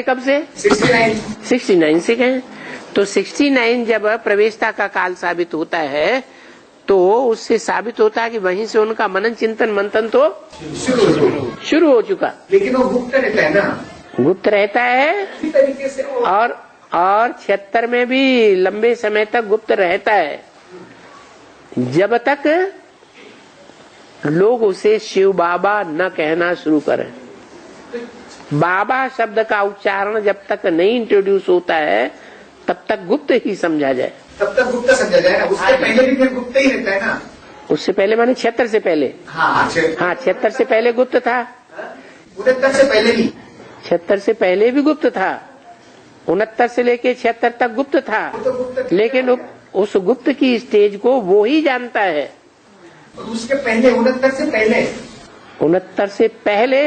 कब से? 69 से कहें तो 69 जब प्रवेशता का काल साबित होता है तो उससे साबित होता है कि वहीं से उनका मनन चिंतन मंथन तो शुरू हो चुका। लेकिन वो गुप्त रहता है ना, गुप्त रहता है इसी तरीके से वो और 76 में भी लंबे समय तक गुप्त रहता है जब तक लोग उसे शिव बाबा न कहना शुरू करें। बाबा शब्द का उच्चारण जब तक नहीं इंट्रोड्यूस होता है तब तक गुप्त ही समझा जाए, तब तक गुप्त समझा जाए ना। उससे पहले भी फिर गुप्त ही रहता है ना। उससे पहले माने 76 से पहले। हाँ 76 से पहले गुप्त था, 69 से पहले भी, 76 से पहले भी गुप्त था, 69 से लेके 76 तक गुप्त था। लेकिन उस गुप्त की स्टेज को वो ही जानता है। उसके पहले 69 से पहले, 69 से पहले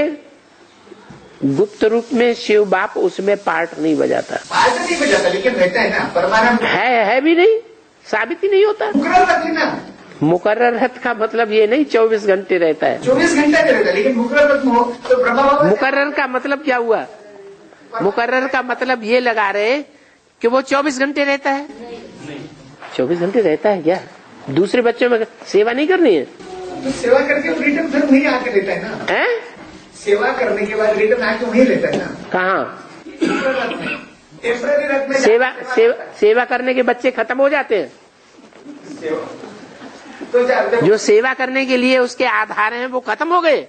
गुप्त रूप में शिव बाप उसमें पार्ट नहीं बजाता। पार्ट नहीं बजाता, लेकिन रहता है ना परमानंद। है भी नहीं, साबित ही नहीं होता। मुकर्रर रथ का मतलब ये नहीं 24 घंटे रहता है, 24 घंटे रहता है, लेकिन मुकर्रर रथ हो तो ब्रह्मा बाबा। मुकर्रर का मतलब क्या हुआ? मुकर्रर का मतलब ये लगा रहे कि वो 24 घंटे रहता है। 24 घंटे रहता है क्या? दूसरे बच्चों में सेवा नहीं करनी है तो सेवा करके रिटर्न फिर वहीं आके लेता है ना। है? सेवा करने के बाद रिटर्न आके वहीं लेता है ना। कहाँ? टेम्पररी रथ में सेवा करने के बच्चे खत्म हो जाते हैं। तो जो सेवा करने के लिए उसके आधार हैं वो खत्म हो गए,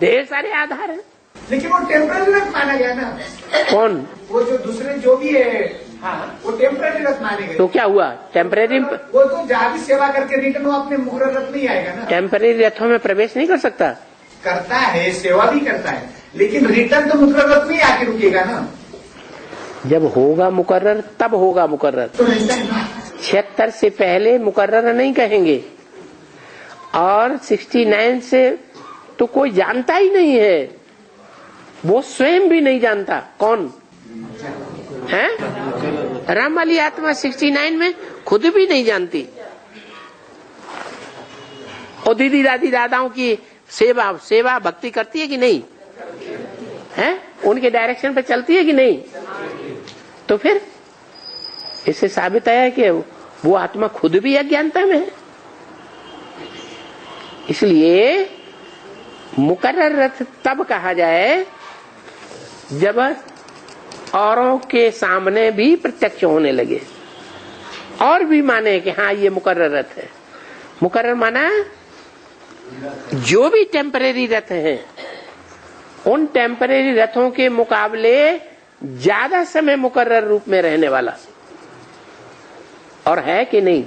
ढेर सारे आधार हैं। लेकिन वो टेम्पररी रथ माना गया ना। कौन? वो जो दूसरे जो भी है, हाँ, वो टेम्पररी रथ माने गए। तो क्या हुआ? टेम्परेरी वो तो जहाँ भी सेवा करके रिटर्न वो अपने मुकर्रर रथ में ही आएगा ना। टेम्परेरी रथों में प्रवेश नहीं कर सकता। करता है, सेवा भी करता है, लेकिन रिटर्न तो मुकर्रर रथ में ही आके रुकेगा ना। जब होगा मुकर्रर तब होगा मुकर्रर। तो रहता है ना। 76 से पहले मुकर्रर नहीं कहेंगे और 69 से तो कोई जानता ही नहीं है, वो स्वयं भी नहीं जानता। कौन है? राम वाली आत्मा 69 में खुद भी नहीं जानती। और दीदी दादी दादाओं की सेवा भक्ति करती है कि नहीं है? उनके डायरेक्शन पे चलती है कि नहीं? तो फिर इससे साबित है कि वो आत्मा खुद भी अज्ञानता में है। इसलिए मुकर्रर रथ तब कहा जाए जब औरों के सामने भी प्रत्यक्ष होने लगे और भी माने कि हाँ ये मुकर्रर रथ है। मुकर्रर माना जो भी टेम्परेरी रथ हैं उन टेम्परेरी रथों के मुकाबले ज्यादा समय मुकर्रर रूप में रहने वाला। और है कि नहीं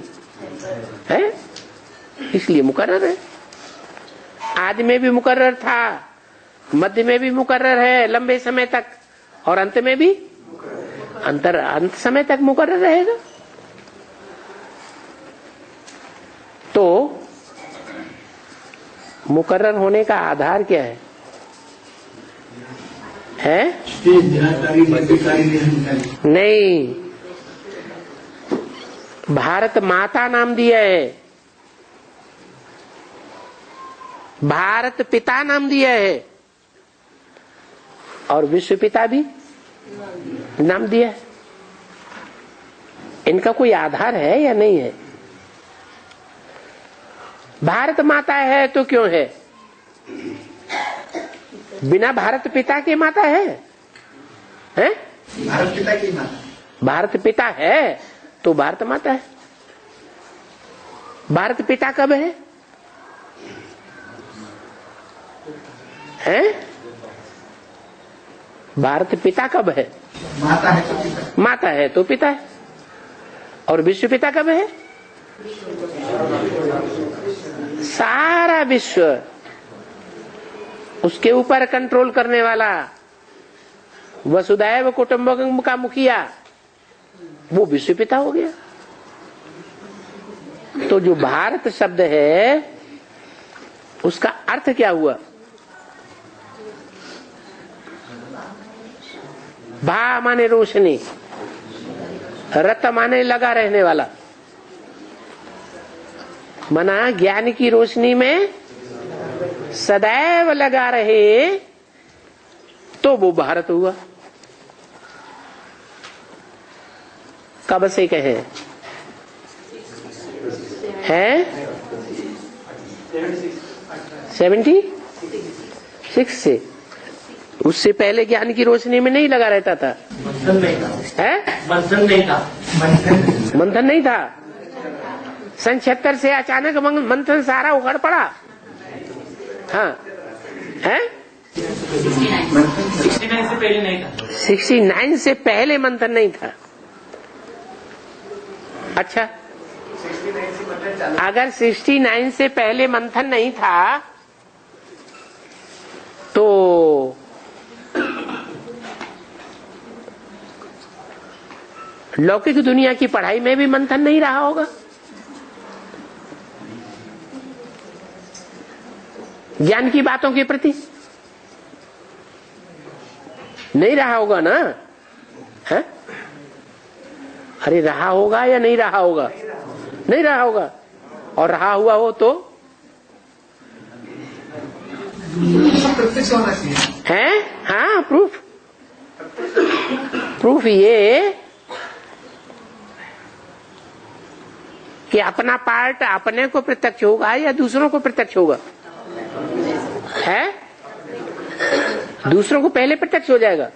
है? इसलिए मुकर्रर है। आदि में भी मुकर्रर था, मध्य में भी मुकर्रर है लंबे समय तक, और अंत में भी अंत समय तक मुकर्रर रहेगा। तो मुकर्रर होने का आधार क्या है? नहीं, भारत माता नाम दिया है, भारत पिता नाम दिया है और विश्व पिता भी नाम दिया है। इनका कोई आधार है या नहीं है? भारत माता है तो क्यों है? बिना भारत पिता के माता है? भारत पिता की माता। भारत पिता है तो भारत माता है। भारत पिता कब है? भारत पिता कब है? माता है तो पिता। माता है तो पिता है। और विश्व पिता कब है? सारा विश्व उसके ऊपर कंट्रोल करने वाला वसुदैव कुटुंबकम का मुखिया, वो विश्व पिता हो गया। तो जो भारत शब्द है उसका अर्थ क्या हुआ? भा माने रोशनी, रत माने लगा रहने वाला, मना ज्ञान की रोशनी में सदैव लगा रहे तो वो भारत हुआ। कब से कहें? हैं 76 से। उससे पहले ज्ञान की रोशनी में नहीं लगा रहता था? मंथन नहीं था। है? मंथन नहीं था। मंथन नहीं था। सन 76 से अचानक मंथन सारा उखड़ पड़ा। हाँ है? 69 से पहले नहीं था। 69 से पहले मंथन नहीं था। अच्छा, अगर 69 से पहले मंथन नहीं था तो लौकिक दुनिया की पढ़ाई में भी मंथन नहीं रहा होगा। ज्ञान की बातों के प्रति नहीं रहा होगा ना? है? अरे रहा होगा या नहीं रहा होगा? नहीं रहा होगा। और रहा हुआ हो तो प्रत्यक्ष होना चाहिए। है? हाँ, प्रूफ ये कि अपना पार्ट अपने को प्रत्यक्ष होगा या दूसरों को प्रत्यक्ष होगा? है? दूसरों को पहले प्रत्यक्ष हो जाएगा?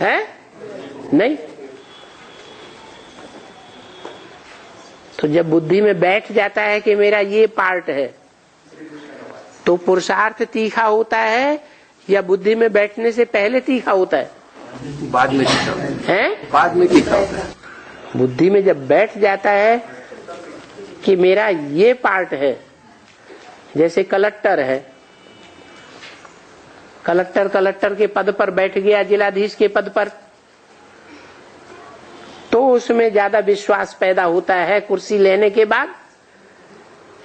है? नहीं। तो जब बुद्धि में बैठ जाता है कि मेरा ये पार्ट है, तो पुरुषार्थ तीखा होता है या बुद्धि में बैठने से पहले तीखा होता है? बाद में तीखा हैं? बाद में तीखा होता है। बुद्धि में जब बैठ जाता है कि मेरा ये पार्ट है, जैसे कलेक्टर है, कलेक्टर के पद पर बैठ गया, जिलाधीश के पद पर, तो उसमें ज्यादा विश्वास पैदा होता है कुर्सी लेने के बाद,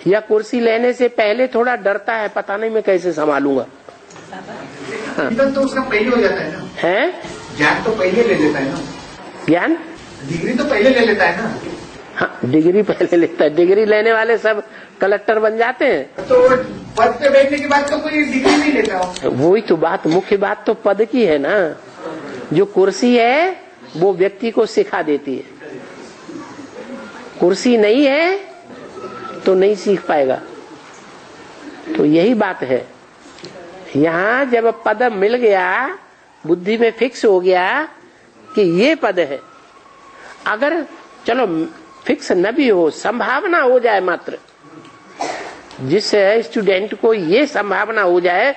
या कुर्सी लेने से पहले थोड़ा डरता है, पता नहीं मैं कैसे संभालूंगा? हाँ। तो उसका पहले हो जाता है ना? है? ज्ञान तो पहले ले लेता है ना? ज्ञान डिग्री तो पहले ले लेता है ना? हाँ, डिग्री पहले लेता है। डिग्री लेने वाले सब कलेक्टर बन जाते हैं। तो पद पे बैठने के बाद तो कोई डिग्री नहीं लेता हो। वही तो बात, मुख्य बात तो पद की है ना। जो कुर्सी है वो व्यक्ति को सिखा देती है, कुर्सी नहीं है तो नहीं सीख पाएगा। तो यही बात है। यहाँ जब पद मिल गया, बुद्धि में फिक्स हो गया कि ये पद है, अगर चलो फिक्स न भी हो, संभावना हो जाए मात्र, जिस स्टूडेंट को ये संभावना हो जाए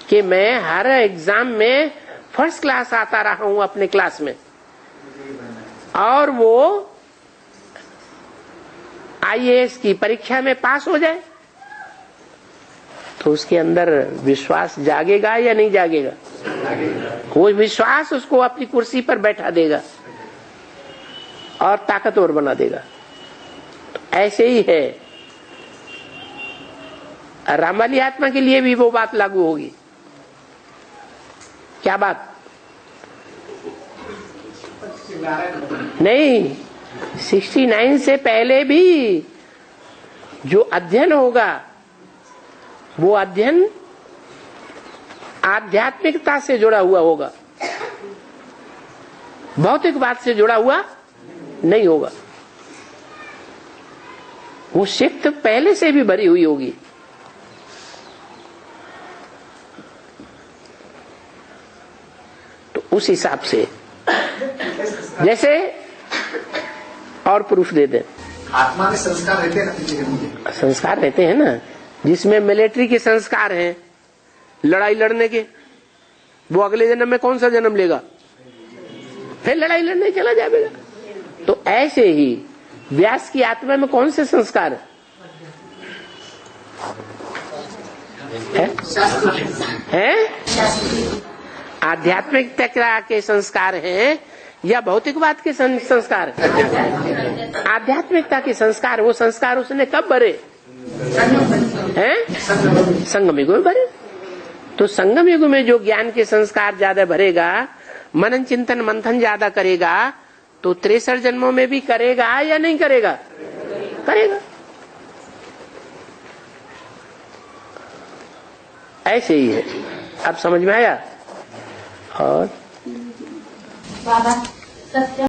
कि मैं हर एग्जाम में फर्स्ट क्लास आता रहा हूं अपने क्लास में, और वो आईएएस की परीक्षा में पास हो जाए, तो उसके अंदर विश्वास जागेगा या नहीं जागेगा? वो विश्वास उसको अपनी कुर्सी पर बैठा देगा और ताकतवर बना देगा। तो ऐसे ही है, रामवाली आत्मा के लिए भी वो बात लागू होगी। क्या बात? नहीं, 69 से पहले भी जो अध्ययन होगा वो अध्ययन आध्यात्मिकता से जुड़ा हुआ होगा, भौतिक बात से जुड़ा हुआ नहीं होगा। वो शिक्त पहले से भी भरी हुई होगी। तो उस हिसाब से जैसे और प्रूफ दे दें। आत्मा में संस्कार रहते हैं ना? संस्कार रहते हैं ना, जिसमें मिलिट्री के संस्कार हैं, लड़ाई लड़ने के, वो अगले जन्म में कौन सा जन्म लेगा? फिर लड़ाई लड़ने चला जाएगा। तो ऐसे ही व्यास की आत्मा में कौन से संस्कार है? आध्यात्मिकता के संस्कार हैं या भौतिकवाद के संस्कार? आध्यात्मिकता के संस्कार। वो संस्कार उसने कब भरे हैं? संगम युग में भरे। तो संगम युग में जो ज्ञान के संस्कार ज्यादा भरेगा, मनन चिंतन मंथन ज्यादा करेगा, तो 63 जन्मों में भी करेगा या नहीं करेगा? करेगा। ऐसे ही है। अब समझ में आया? और बाबा सत्य